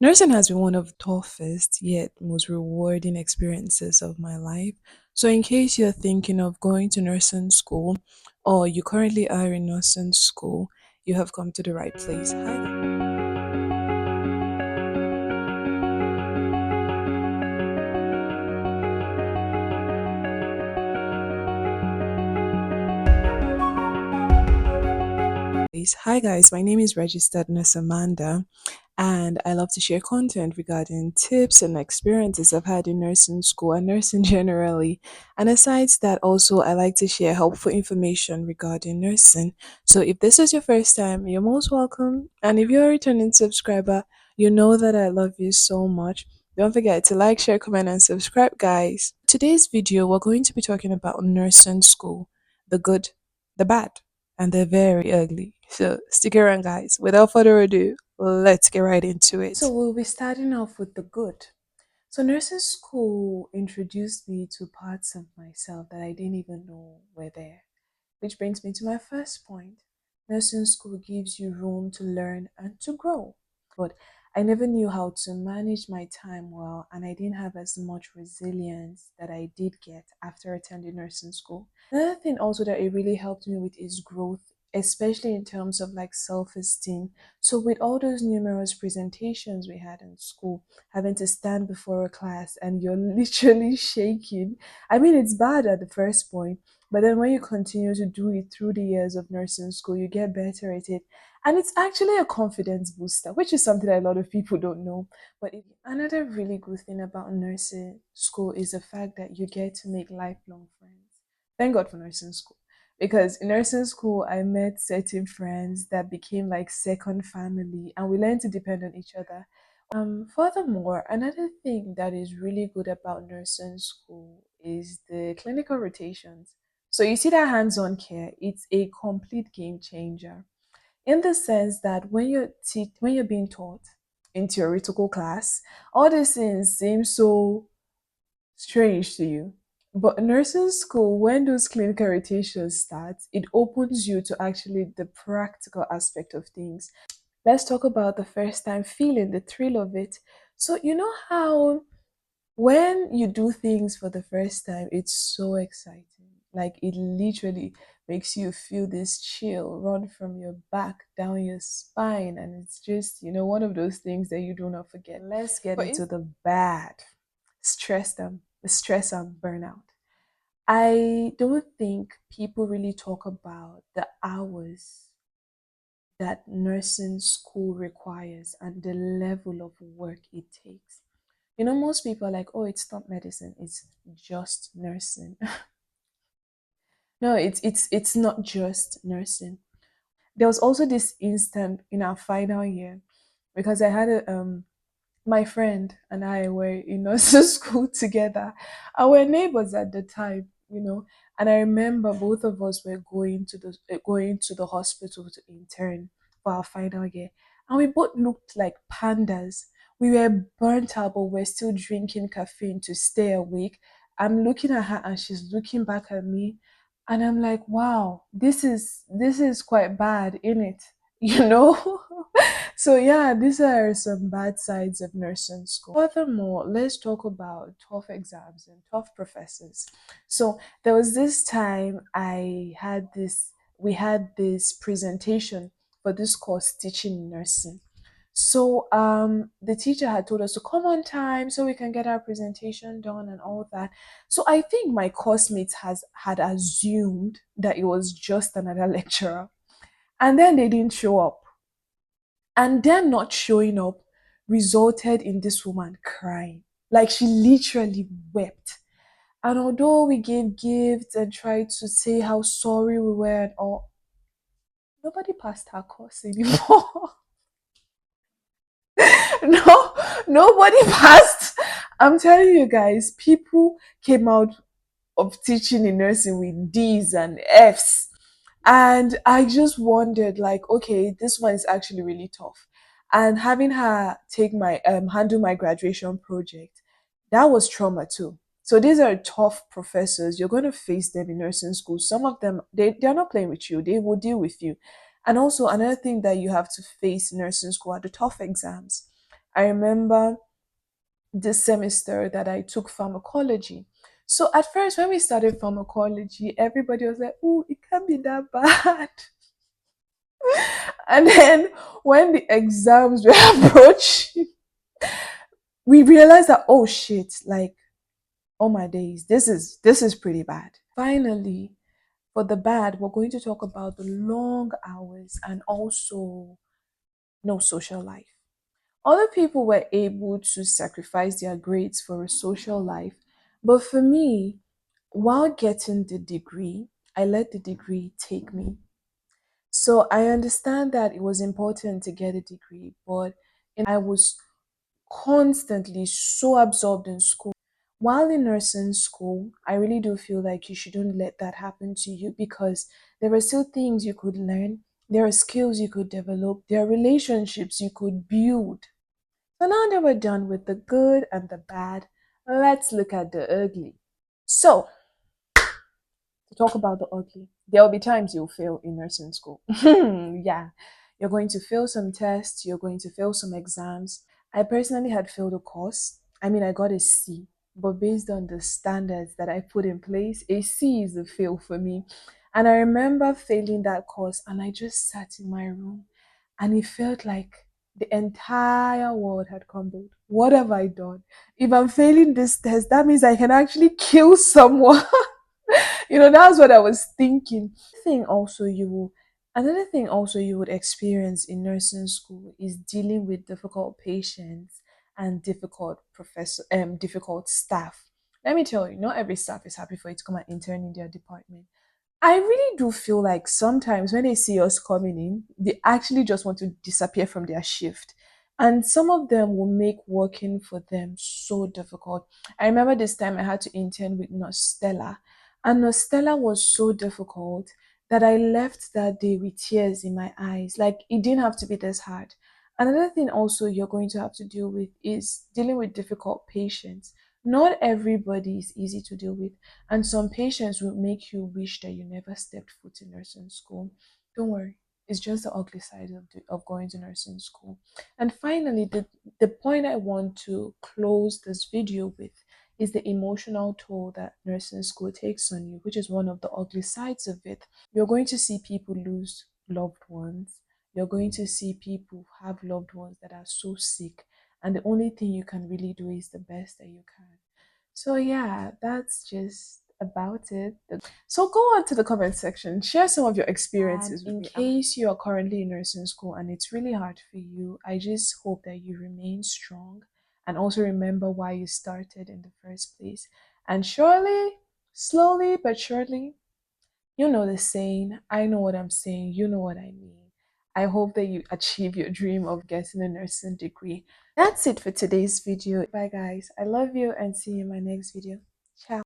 Nursing has been one of the toughest yet most rewarding experiences of my life. So, in case you're thinking of going to nursing school or you currently are in nursing school, you have come to the right place. Hi. Hi guys, my name is Registered Nurse Amanda, and I love to share content regarding tips and experiences I've had in nursing school and nursing generally. And aside that, also I like to share helpful information regarding nursing. So if this is your first time, you're most welcome. And if you're a returning subscriber, you know that I love you so much. Don't forget to like, share, comment, and subscribe, guys. Today's video, we're going to be talking about nursing school, the good, the bad, and they're very ugly. So stick around, guys. Without further ado, let's get right into it. So we'll be starting off with the good. So nursing school introduced me to parts of myself that I didn't even know were there. Which brings me to my first point. Nursing school gives you room to learn and to grow. But I never knew how to manage my time well, and I didn't have as much resilience that I did get after attending nursing school. Another thing also that it really helped me with is growth, especially in terms of like self-esteem. So with all those numerous presentations we had in school, having to stand before a class and you're literally shaking. I mean, it's bad at the first point, but then when you continue to do it through the years of nursing school, you get better at it. And it's actually a confidence booster, which is something that a lot of people don't know. But another really good thing about nursing school is the fact that you get to make lifelong friends. Thank God for nursing school. Because in nursing school, I met certain friends that became like second family, and we learned to depend on each other. Furthermore, another thing that is really good about nursing school is the clinical rotations. So you see that hands-on care, it's a complete game changer in the sense that when you're being taught in theoretical class, all these things seem so strange to you. But nursing school, when those clinical rotations start, it opens you to actually the practical aspect of things. Let's talk about the first time feeling, the thrill of it. So, you know how when you do things for the first time, it's so exciting. Like it literally makes you feel this chill run from your back down your spine. And it's just, one of those things that you do not forget. Let's get into the bad stress and burnout. I don't think people really talk about the hours that nursing school requires and the level of work it takes. Most people are like, oh, it's not medicine, it's just nursing. No, it's not just nursing. There was also this instant in our final year because I had my friend and I were in nursing school together. And we're neighbors at the time. And I remember both of us were going to the hospital to intern for our final year. And we both looked like pandas. We were burnt out, but we're still drinking caffeine to stay awake. I'm looking at her and she's looking back at me. And I'm like, wow, this is quite bad, isn't it? You know? So yeah, these are some bad sides of nursing school. Furthermore, let's talk about tough exams and tough professors. So there was this time we had this presentation for this course teaching nursing. So the teacher had told us to come on time so we can get our presentation done and all that. So I think my course mates had assumed that it was just another lecturer. And then they didn't show up. And them not showing up resulted in this woman crying. Like she literally wept. And although we gave gifts and tried to say how sorry we were and all, nobody passed her course anymore. No, nobody passed. I'm telling you guys, people came out of teaching in nursing with D's and F's. And I just wondered, like, okay, this one is actually really tough. And having her take my handle my graduation project, that was trauma too. So these are tough professors. You're going to face them in nursing school. Some of them, they're not playing with you. They will deal with you. And also another thing that you have to face in nursing school are the tough exams. I remember this semester that I took pharmacology. So at first, when we started pharmacology, everybody was like, "Oh, it can't be that bad." And then when the exams were approaching, we realized that, oh shit, like, oh my days, this is pretty bad. Finally, for the bad, we're going to talk about the long hours and also no social life. Other people were able to sacrifice their grades for a social life, but for me, while getting the degree, I let the degree take me. So I understand that it was important to get a degree, but I was constantly so absorbed in school. While in nursing school, I really do feel like you shouldn't let that happen to you because there are still things you could learn, there are skills you could develop, there are relationships you could build. So now that we're done with the good and the bad, let's look at the ugly. So, to talk about the ugly, there will be times you'll fail in nursing school. Yeah, you're going to fail some tests, you're going to fail some exams. I personally had failed a course. I mean, I got a C, but based on the standards that I put in place, a C is a fail for me. And I remember failing that course, and I just sat in my room, and it felt like the entire world had crumbled. What have I done? If I'm failing this test, that means I can actually kill someone. That's what I was thinking. Thing also you will Another thing also you would experience in nursing school is dealing with difficult patients and difficult staff. Let me tell you, not every staff is happy for you to come and intern in their department. I really do feel like sometimes when they see us coming in, they actually just want to disappear from their shift. And some of them will make working for them so difficult. I remember this time I had to intern with Nurse Stella, and Nurse Stella was so difficult that I left that day with tears in my eyes. Like, it didn't have to be this hard. Another thing also you're going to have to deal with is dealing with difficult patients. Not everybody is easy to deal with, and some patients will make you wish that you never stepped foot in nursing school. Don't worry, it's just the ugly side of going to nursing school. And finally, the point I want to close this video with is the emotional toll that nursing school takes on you, which is one of the ugly sides of it. You're going to see people lose loved ones. You're going to see people have loved ones that are so sick, and the only thing you can really do is the best that you can. So yeah, that's just about it. So go on to the comment section, share some of your experiences with me. In case you are currently in nursing school and it's really hard for you, I just hope that you remain strong and also remember why you started in the first place. And surely, slowly but surely, you know the saying, I know what I'm saying, you know what I mean. I hope that you achieve your dream of getting a nursing degree. That's it for today's video. Bye, guys. I love you and see you in my next video. Ciao.